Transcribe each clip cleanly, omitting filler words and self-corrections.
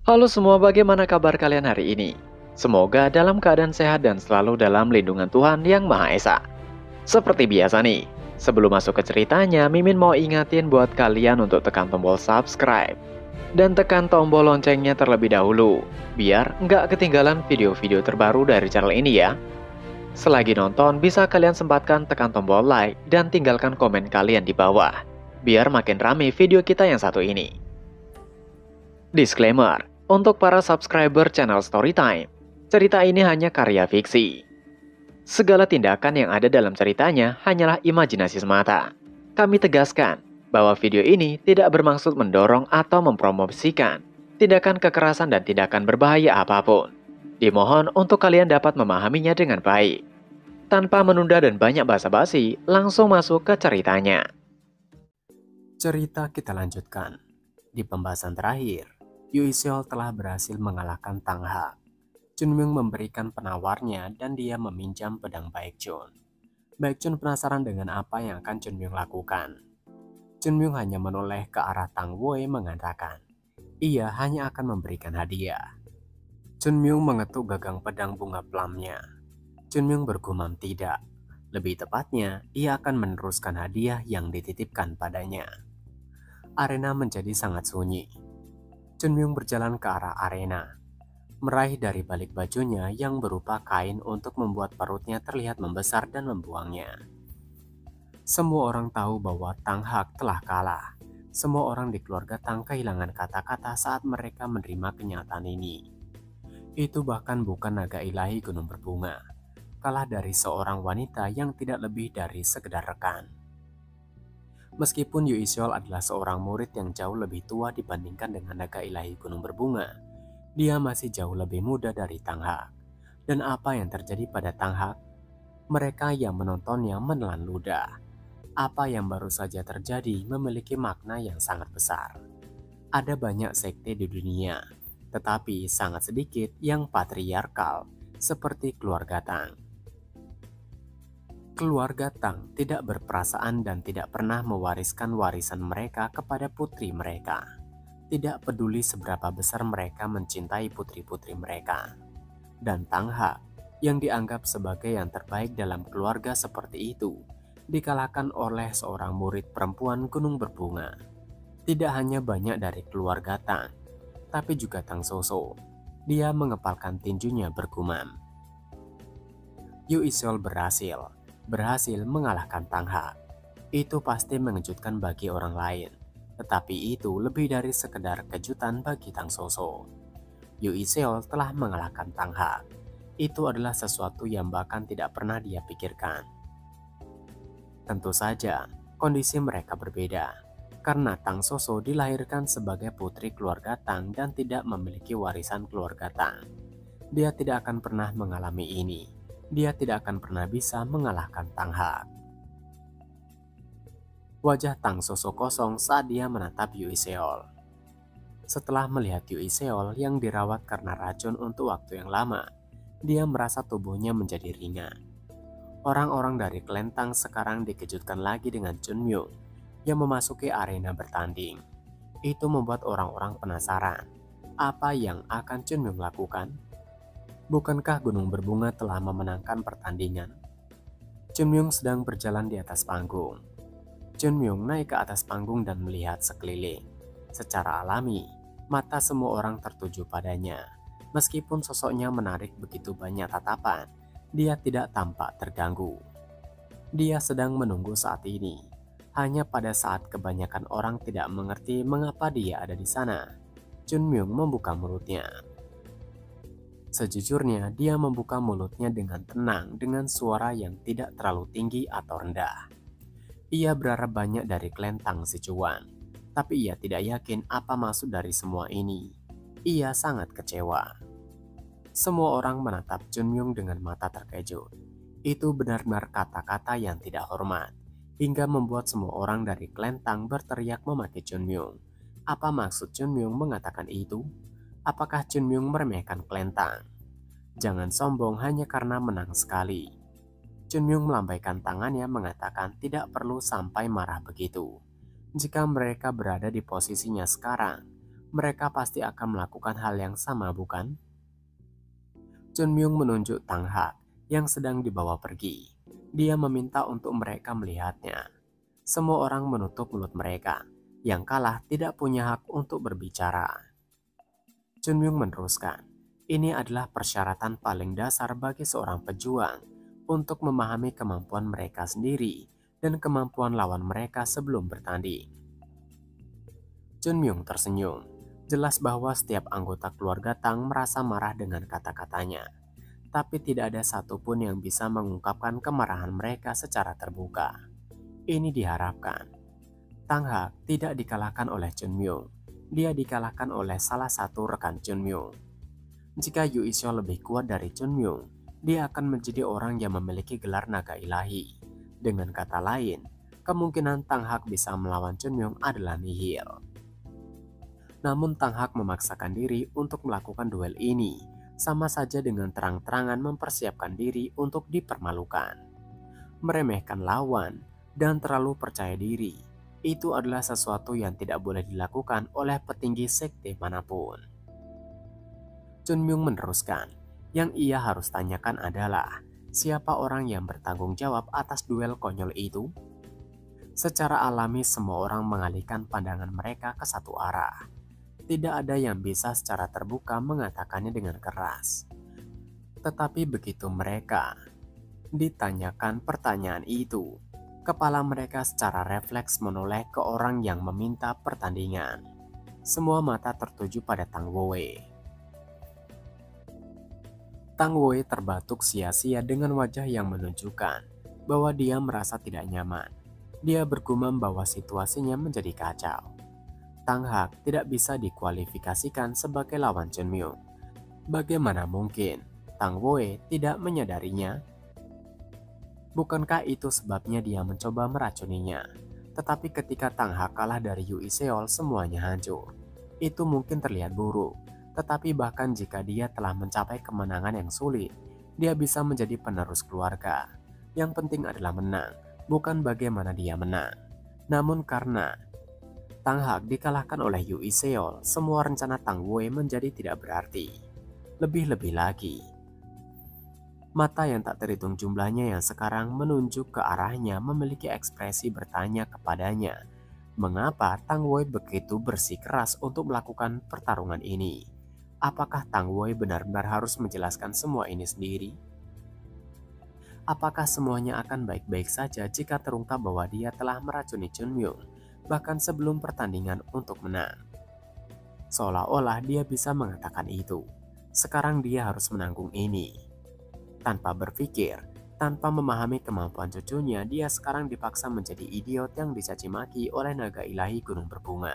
Halo semua, bagaimana kabar kalian hari ini? Semoga dalam keadaan sehat dan selalu dalam lindungan Tuhan Yang Maha Esa. Seperti biasa nih, sebelum masuk ke ceritanya, Mimin mau ingatin buat kalian untuk tekan tombol subscribe. Dan tekan tombol loncengnya terlebih dahulu, biar nggak ketinggalan video-video terbaru dari channel ini ya. Selagi nonton, bisa kalian sempatkan tekan tombol like dan tinggalkan komen kalian di bawah. Biar makin rame video kita yang satu ini. Disclaimer, untuk para subscriber channel Storytime, cerita ini hanya karya fiksi. Segala tindakan yang ada dalam ceritanya hanyalah imajinasi semata. Kami tegaskan bahwa video ini tidak bermaksud mendorong atau mempromosikan tindakan kekerasan dan tindakan berbahaya apapun. Dimohon untuk kalian dapat memahaminya dengan baik. Tanpa menunda dan banyak basa-basi, langsung masuk ke ceritanya. Cerita kita lanjutkan. Di pembahasan terakhir, Yu Seol telah berhasil mengalahkan Tang Ha. Chunmyung memberikan penawarnya dan dia meminjam pedang Baekjun. Baekjun penasaran dengan apa yang akan Chunmyung lakukan. Chunmyung hanya menoleh ke arah Tang Wei mengatakan, ia hanya akan memberikan hadiah. Chunmyung mengetuk gagang pedang bunga plumnya. Chunmyung bergumam tidak. Lebih tepatnya, ia akan meneruskan hadiah yang dititipkan padanya. Arena menjadi sangat sunyi. Chunmyung berjalan ke arah arena, meraih dari balik bajunya yang berupa kain untuk membuat perutnya terlihat membesar dan membuangnya. Semua orang tahu bahwa Tang Hak telah kalah. Semua orang di keluarga Tang kehilangan kata-kata saat mereka menerima kenyataan ini. Itu bahkan bukan naga ilahi gunung berbunga, kalah dari seorang wanita yang tidak lebih dari sekedar rekan. Meskipun Yu Seol adalah seorang murid yang jauh lebih tua dibandingkan dengan naga ilahi gunung berbunga, dia masih jauh lebih muda dari Tang Hak. Dan apa yang terjadi pada Tang Hak? Mereka yang menontonnya menelan ludah. Apa yang baru saja terjadi memiliki makna yang sangat besar. Ada banyak sekte di dunia, tetapi sangat sedikit yang patriarkal, seperti keluarga Tang. Keluarga Tang tidak berperasaan dan tidak pernah mewariskan warisan mereka kepada putri mereka. Tidak peduli seberapa besar mereka mencintai putri-putri mereka. Dan Tang Ha, yang dianggap sebagai yang terbaik dalam keluarga seperti itu, dikalahkan oleh seorang murid perempuan gunung berbunga. Tidak hanya banyak dari keluarga Tang, tapi juga Tang Soso. Dia mengepalkan tinjunya bergumam. Yu Seol berhasil mengalahkan Tang Ha. Itu pasti mengejutkan bagi orang lain, tetapi itu lebih dari sekedar kejutan bagi Tang Soso. Yu Seol telah mengalahkan Tang Ha. Itu adalah sesuatu yang bahkan tidak pernah dia pikirkan. Tentu saja, kondisi mereka berbeda, karena Tang Soso dilahirkan sebagai putri keluarga Tang dan tidak memiliki warisan keluarga Tang. Dia tidak akan pernah mengalami ini. Dia tidak akan pernah bisa mengalahkan Tang Ha. Wajah Tang Soso kosong saat dia menatap Yu Seol. Setelah melihat Yu Seol yang dirawat karena racun untuk waktu yang lama, dia merasa tubuhnya menjadi ringan. Orang-orang dari klan Tang sekarang dikejutkan lagi dengan Chunmyung yang memasuki arena bertanding. Itu membuat orang-orang penasaran, apa yang akan Chunmyung lakukan? Bukankah gunung berbunga telah memenangkan pertandingan? Chunmyung sedang berjalan di atas panggung. Chunmyung naik ke atas panggung dan melihat sekeliling. Secara alami, mata semua orang tertuju padanya. Meskipun sosoknya menarik begitu banyak tatapan, dia tidak tampak terganggu. Dia sedang menunggu saat ini. Hanya pada saat kebanyakan orang tidak mengerti mengapa dia ada di sana, Chunmyung membuka mulutnya. Sejujurnya, dia membuka mulutnya dengan tenang dengan suara yang tidak terlalu tinggi atau rendah. Ia berharap banyak dari klan Tang Sichuan, tapi ia tidak yakin apa maksud dari semua ini. Ia sangat kecewa. Semua orang menatap Chunmyung dengan mata terkejut. Itu benar-benar kata-kata yang tidak hormat, hingga membuat semua orang dari klan Tang berteriak memaki Chunmyung. Apa maksud Chunmyung mengatakan itu? Apakah Chunmyung meremehkan klan Tang? Jangan sombong hanya karena menang sekali. Chunmyung melambaikan tangannya mengatakan tidak perlu sampai marah begitu. Jika mereka berada di posisinya sekarang, mereka pasti akan melakukan hal yang sama, bukan? Chun Myung menunjuk Tang Hak yang sedang dibawa pergi. Dia meminta untuk mereka melihatnya. Semua orang menutup mulut mereka. Yang kalah tidak punya hak untuk berbicara. Chun Myung meneruskan, ini adalah persyaratan paling dasar bagi seorang pejuang untuk memahami kemampuan mereka sendiri dan kemampuan lawan mereka sebelum bertanding. Chun Myung tersenyum. Jelas bahwa setiap anggota keluarga Tang merasa marah dengan kata-katanya. Tapi tidak ada satupun yang bisa mengungkapkan kemarahan mereka secara terbuka. Ini diharapkan. Tang Hak tidak dikalahkan oleh Chun Myung. Dia dikalahkan oleh salah satu rekan Chun Myung. Jika Yu Isyo lebih kuat dari Chun Myung, dia akan menjadi orang yang memiliki gelar naga ilahi. Dengan kata lain, kemungkinan Tang Hak bisa melawan Chun Myung adalah nihil. Namun Tang Hak memaksakan diri untuk melakukan duel ini, sama saja dengan terang-terangan mempersiapkan diri untuk dipermalukan. Meremehkan lawan dan terlalu percaya diri, itu adalah sesuatu yang tidak boleh dilakukan oleh petinggi sekte manapun. Chun Myung meneruskan, yang ia harus tanyakan adalah, siapa orang yang bertanggung jawab atas duel konyol itu? Secara alami semua orang mengalihkan pandangan mereka ke satu arah. Tidak ada yang bisa secara terbuka mengatakannya dengan keras. Tetapi begitu mereka ditanyakan pertanyaan itu, kepala mereka secara refleks menoleh ke orang yang meminta pertandingan. Semua mata tertuju pada Tang Wei. Tang Wei terbatuk sia-sia dengan wajah yang menunjukkan bahwa dia merasa tidak nyaman. Dia bergumam bahwa situasinya menjadi kacau. Tang Hak tidak bisa dikualifikasikan sebagai lawan Chun Myung. Bagaimana mungkin Tang Wei tidak menyadarinya? Bukankah itu sebabnya dia mencoba meracuninya? Tetapi ketika Tang Hak kalah dari Yu Iseol, semuanya hancur. Itu mungkin terlihat buruk, tetapi bahkan jika dia telah mencapai kemenangan yang sulit, dia bisa menjadi penerus keluarga. Yang penting adalah menang, bukan bagaimana dia menang. Namun karena Tang Hak dikalahkan oleh Yu Iseol, semua rencana Tang Wei menjadi tidak berarti. Lebih-lebih lagi, mata yang tak terhitung jumlahnya yang sekarang menunjuk ke arahnya memiliki ekspresi bertanya kepadanya, mengapa Tang Wei begitu bersikeras untuk melakukan pertarungan ini? Apakah Tang Wei benar-benar harus menjelaskan semua ini sendiri? Apakah semuanya akan baik-baik saja jika terungkap bahwa dia telah meracuni Chun Myung, bahkan sebelum pertandingan untuk menang? Seolah-olah dia bisa mengatakan itu. Sekarang dia harus menanggung ini. Tanpa berpikir, tanpa memahami kemampuan cucunya, dia sekarang dipaksa menjadi idiot yang dicaci maki oleh naga ilahi gunung berbunga.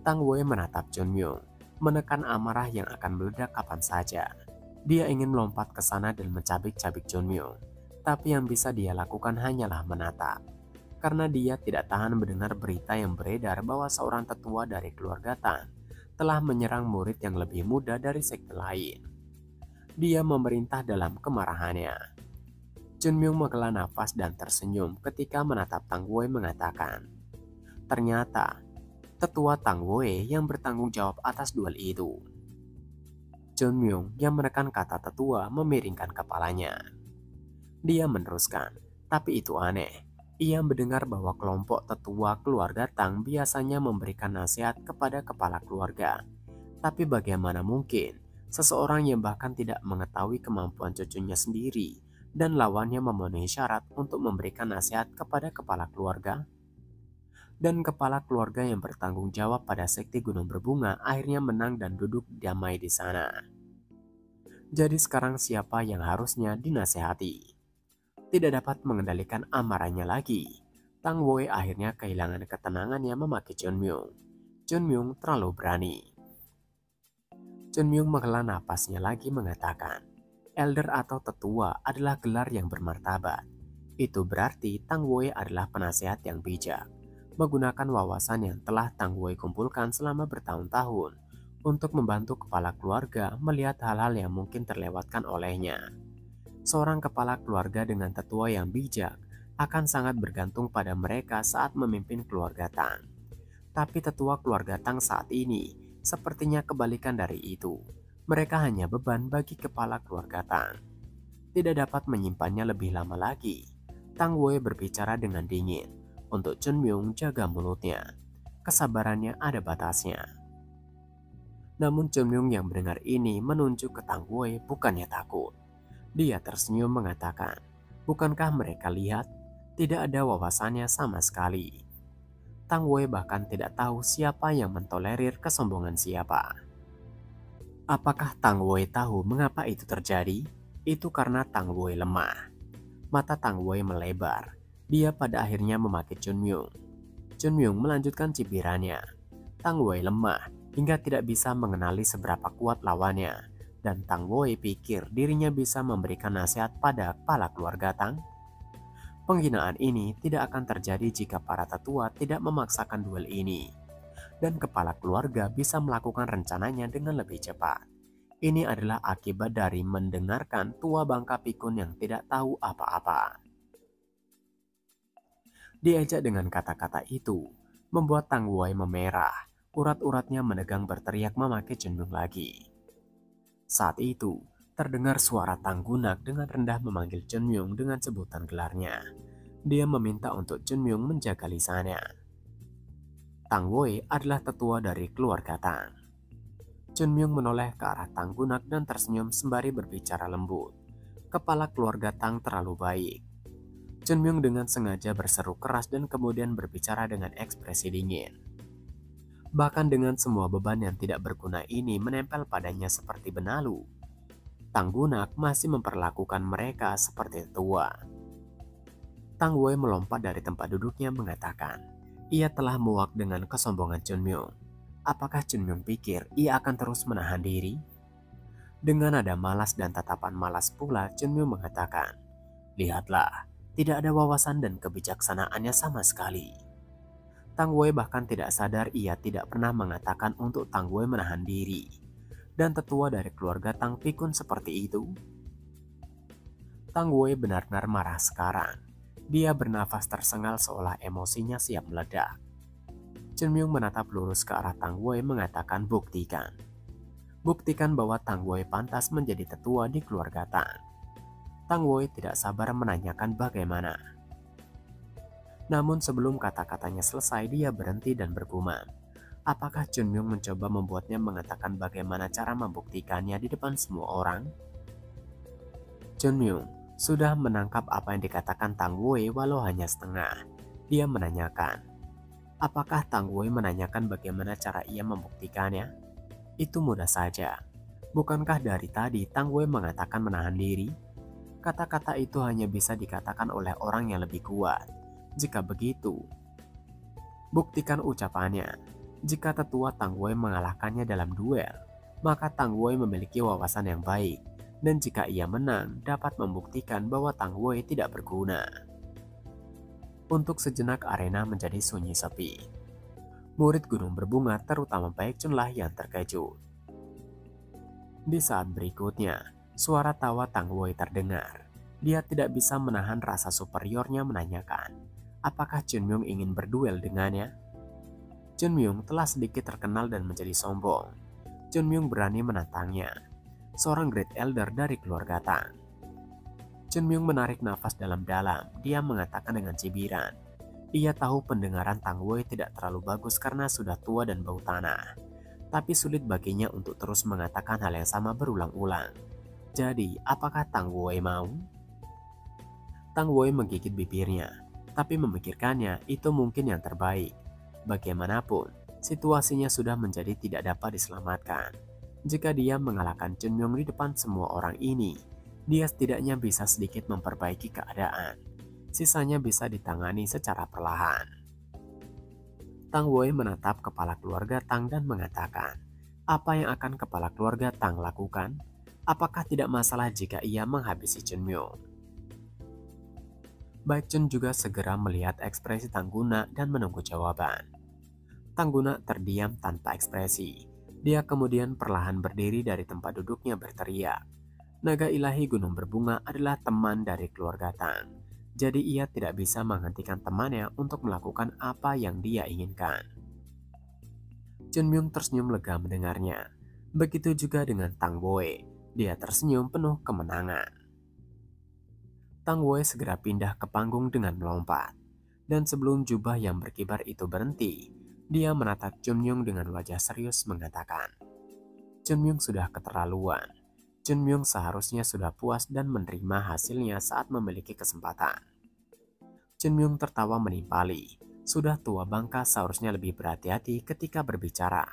Tang Wei menatap Chun Myung, menekan amarah yang akan meledak kapan saja. Dia ingin melompat ke sana dan mencabik-cabik Chun Myung, tapi yang bisa dia lakukan hanyalah menatap. Karena dia tidak tahan mendengar berita yang beredar bahwa seorang tetua dari keluarga Tang telah menyerang murid yang lebih muda dari sekte lain. Dia memerintah dalam kemarahannya. Chun Myung menghela nafas dan tersenyum ketika menatap Tang Wei mengatakan, ternyata tetua Tang Wei yang bertanggung jawab atas duel itu. Chun Myung yang menekan kata tetua memiringkan kepalanya. Dia meneruskan, tapi itu aneh. Ia mendengar bahwa kelompok tetua keluarga Tang biasanya memberikan nasihat kepada kepala keluarga. Tapi bagaimana mungkin seseorang yang bahkan tidak mengetahui kemampuan cucunya sendiri dan lawannya memenuhi syarat untuk memberikan nasihat kepada kepala keluarga? Dan kepala keluarga yang bertanggung jawab pada sekte Gunung Berbunga akhirnya menang dan duduk damai di sana. Jadi sekarang siapa yang harusnya dinasehati? Tidak dapat mengendalikan amarahnya lagi, Tang Wei akhirnya kehilangan ketenangannya memaki Chun Myung. Chun Myung terlalu berani. Chun Myung menghela napasnya lagi mengatakan, elder atau tetua adalah gelar yang bermartabat. Itu berarti Tang Wei adalah penasehat yang bijak, menggunakan wawasan yang telah Tang Wei kumpulkan selama bertahun-tahun untuk membantu kepala keluarga melihat hal-hal yang mungkin terlewatkan olehnya. Seorang kepala keluarga dengan tetua yang bijak akan sangat bergantung pada mereka saat memimpin keluarga Tang. Tapi tetua keluarga Tang saat ini sepertinya kebalikan dari itu. Mereka hanya beban bagi kepala keluarga Tang. Tidak dapat menyimpannya lebih lama lagi. Tang Wei berbicara dengan dingin. Untuk Chun Myung jaga mulutnya. Kesabarannya ada batasnya. Namun Chun Myung yang mendengar ini menunjuk ke Tang Wei bukannya takut. Dia tersenyum mengatakan, bukankah mereka lihat? Tidak ada wawasannya sama sekali. Tang Wei bahkan tidak tahu siapa yang mentolerir kesombongan siapa. Apakah Tang Wei tahu mengapa itu terjadi? Itu karena Tang Wei lemah. Mata Tang Wei melebar. Dia pada akhirnya memaki Chun Myung. Chun Myung melanjutkan cibirannya. Tang Wei lemah hingga tidak bisa mengenali seberapa kuat lawannya. Dan Tang Wei pikir dirinya bisa memberikan nasihat pada kepala keluarga Tang. Penghinaan ini tidak akan terjadi jika para tetua tidak memaksakan duel ini. Dan kepala keluarga bisa melakukan rencananya dengan lebih cepat. Ini adalah akibat dari mendengarkan tua Bangka Pikun yang tidak tahu apa-apa. Diajak dengan kata-kata itu, membuat Tang Wei memerah. Urat-uratnya menegang berteriak memakai Chun Myung lagi. Saat itu, terdengar suara Tang Gunak dengan rendah memanggil Chun Myung dengan sebutan gelarnya. Dia meminta untuk Chun Myung menjaga lisannya. Tang Wei adalah tetua dari keluarga Tang. Chun Myung menoleh ke arah Tang Gunak dan tersenyum sembari berbicara lembut. Kepala keluarga Tang terlalu baik. Chun Myung dengan sengaja berseru keras dan kemudian berbicara dengan ekspresi dingin. Bahkan dengan semua beban yang tidak berguna ini menempel padanya seperti benalu, Tang Gunak masih memperlakukan mereka seperti tua. Tang Wei melompat dari tempat duduknya mengatakan, ia telah muak dengan kesombongan Chun Myung. Apakah Chun Myung pikir ia akan terus menahan diri? Dengan nada malas dan tatapan malas pula, Chun Myung mengatakan, lihatlah, tidak ada wawasan dan kebijaksanaannya sama sekali. Tang Wei bahkan tidak sadar ia tidak pernah mengatakan untuk Tang Wei menahan diri. Dan tetua dari keluarga Tang Pikun seperti itu. Tang Wei benar-benar marah sekarang. Dia bernafas tersengal seolah emosinya siap meledak. Chun Myung menatap lurus ke arah Tang Wei mengatakan buktikan. Buktikan bahwa Tang Wei pantas menjadi tetua di keluarga Tang. Tang Wei tidak sabar menanyakan bagaimana. Namun sebelum kata-katanya selesai dia berhenti dan bergumam. Apakah Chun Myung mencoba membuatnya mengatakan bagaimana cara membuktikannya di depan semua orang? Chun Myung sudah menangkap apa yang dikatakan Tang Wei walau hanya setengah. Dia menanyakan, apakah Tang Wei menanyakan bagaimana cara ia membuktikannya? Itu mudah saja. Bukankah dari tadi Tang Wei mengatakan menahan diri? Kata-kata itu hanya bisa dikatakan oleh orang yang lebih kuat. Jika begitu, buktikan ucapannya. Jika tetua Tang Wei mengalahkannya dalam duel, maka Tang Wei memiliki wawasan yang baik. Dan jika ia menang, dapat membuktikan bahwa Tang Wei tidak berguna. Untuk sejenak arena menjadi sunyi sepi. Murid Gunung Berbunga terutama Baekhyun lah yang terkejut. Di saat berikutnya, suara tawa Tang Wei terdengar. Dia tidak bisa menahan rasa superiornya menanyakan, apakah Chun Myung ingin berduel dengannya? Chun Myung telah sedikit terkenal dan menjadi sombong. Chun Myung berani menantangnya, seorang Great Elder dari keluarga Tang. Chun Myung menarik nafas dalam-dalam. Dia mengatakan dengan cibiran. Ia tahu pendengaran Tang Wei tidak terlalu bagus karena sudah tua dan bau tanah. Tapi sulit baginya untuk terus mengatakan hal yang sama berulang-ulang. Jadi, apakah Tang Wei mau? Tang Wei menggigit bibirnya, tapi memikirkannya itu mungkin yang terbaik. Bagaimanapun, situasinya sudah menjadi tidak dapat diselamatkan. Jika dia mengalahkan Chun Myung di depan semua orang ini, dia setidaknya bisa sedikit memperbaiki keadaan. Sisanya bisa ditangani secara perlahan. Tang Wei menatap kepala keluarga Tang dan mengatakan, apa yang akan kepala keluarga Tang lakukan? Apakah tidak masalah jika ia menghabisi Chun Myung? Baekhyun juga segera melihat ekspresi Tang Guna dan menunggu jawaban. Tang Guna terdiam tanpa ekspresi. Dia kemudian perlahan berdiri dari tempat duduknya berteriak. Naga ilahi Gunung Berbunga adalah teman dari keluarga Tang. Jadi ia tidak bisa menghentikan temannya untuk melakukan apa yang dia inginkan. Chun Myung tersenyum lega mendengarnya. Begitu juga dengan Tang Wei. Dia tersenyum penuh kemenangan. Tang Wei segera pindah ke panggung dengan melompat. Dan sebelum jubah yang berkibar itu berhenti, dia menatap Chun Myung dengan wajah serius mengatakan, Chun Myung sudah keterlaluan. Chun Myung seharusnya sudah puas dan menerima hasilnya saat memiliki kesempatan. Chun Myung tertawa menimpali. Sudah tua bangka seharusnya lebih berhati-hati ketika berbicara.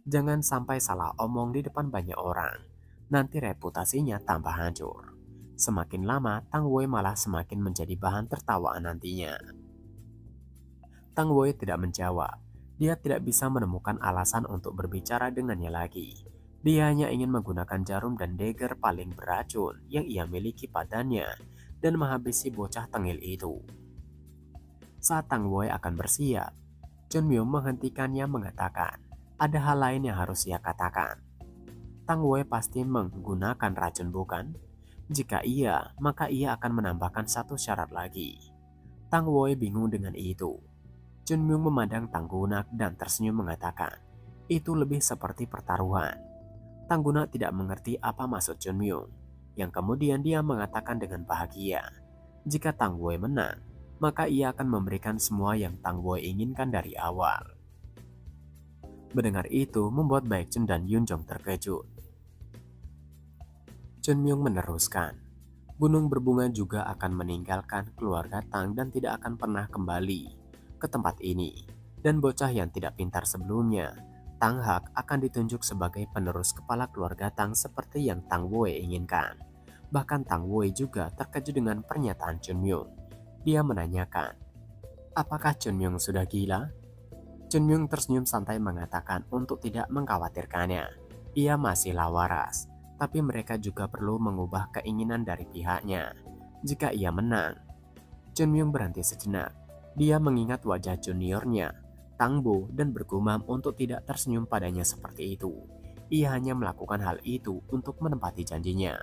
Jangan sampai salah omong di depan banyak orang. Nanti reputasinya tambah hancur. Semakin lama, Tang Wei malah semakin menjadi bahan tertawaan nantinya. Tang Wei tidak menjawab. Dia tidak bisa menemukan alasan untuk berbicara dengannya lagi. Dia hanya ingin menggunakan jarum dan dagger paling beracun yang ia miliki padanya dan menghabisi bocah tengil itu. Saat Tang Wei akan bersiap, Chun Myung menghentikannya mengatakan, ada hal lain yang harus ia katakan. Tang Wei pasti menggunakan racun bukan? Jika iya, maka ia akan menambahkan satu syarat lagi. Tang Wei bingung dengan itu. Chun Myung memandang Tang Gunak dan tersenyum mengatakan, itu lebih seperti pertaruhan. Tang Gunak tidak mengerti apa maksud Chun Myung, yang kemudian dia mengatakan dengan bahagia, jika Tang Wei menang, maka ia akan memberikan semua yang Tang Wei inginkan dari awal. Mendengar itu membuat Baek Chun dan Yun Jong terkejut. Chun Myung meneruskan, gunung berbunga juga akan meninggalkan keluarga Tang dan tidak akan pernah kembali ke tempat ini, dan bocah yang tidak pintar sebelumnya, Tang Hak, akan ditunjuk sebagai penerus kepala keluarga Tang seperti yang Tang Wei inginkan. Bahkan Tang Wei juga terkejut dengan pernyataan Chun Myung. Dia menanyakan, apakah Chun Myung sudah gila? Chun Myung tersenyum santai mengatakan untuk tidak mengkhawatirkannya. Ia masihlah waras, tapi mereka juga perlu mengubah keinginan dari pihaknya. Jika ia menang, Chun Myung berhenti sejenak. Dia mengingat wajah juniornya, Tang Bo, dan bergumam untuk tidak tersenyum padanya seperti itu. Ia hanya melakukan hal itu untuk menepati janjinya.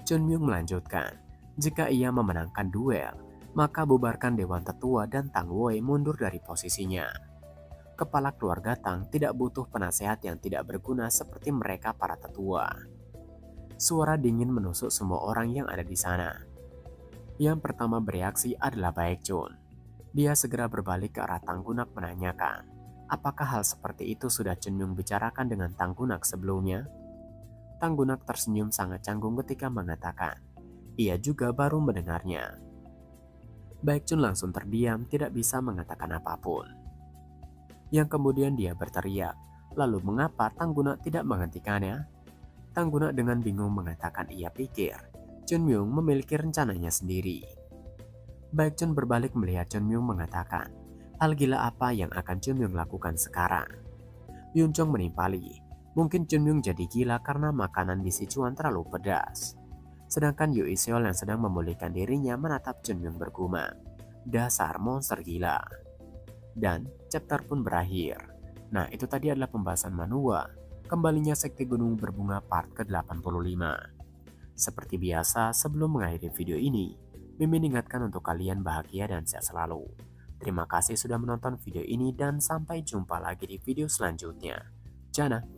Chun Myung melanjutkan, jika ia memenangkan duel, maka bubarkan Dewan Tetua dan Tang Wei mundur dari posisinya. Kepala keluarga Tang tidak butuh penasehat yang tidak berguna seperti mereka para tetua. Suara dingin menusuk semua orang yang ada di sana. Yang pertama bereaksi adalah Baek Chun. Dia segera berbalik ke arah Tang Gunak menanyakan, apakah hal seperti itu sudah Chun Myung bicarakan dengan Tang Gunak sebelumnya? Tang Gunak tersenyum sangat canggung ketika mengatakan, ia juga baru mendengarnya. Baek Chun langsung terdiam, tidak bisa mengatakan apapun. Yang kemudian dia berteriak, lalu mengapa Tang Gunak tidak menghentikannya? Tang Gunak dengan bingung mengatakan ia pikir Chun Myung memiliki rencananya sendiri. Baek Chun berbalik melihat Chun Myung mengatakan, hal gila apa yang akan Chun Myung lakukan sekarang? Yun Chong menimpali, mungkin Chun Myung jadi gila karena makanan di Sichuan terlalu pedas. Sedangkan Yu Seol yang sedang memulihkan dirinya menatap Chun Myung bergumam, dasar monster gila. Dan chapter pun berakhir. Nah, itu tadi adalah pembahasan manhwa, kembalinya Sekte Gunung Berbunga part ke-85. Seperti biasa, sebelum mengakhiri video ini, Mimin ingatkan untuk kalian bahagia dan sehat selalu. Terima kasih sudah menonton video ini dan sampai jumpa lagi di video selanjutnya. Jana.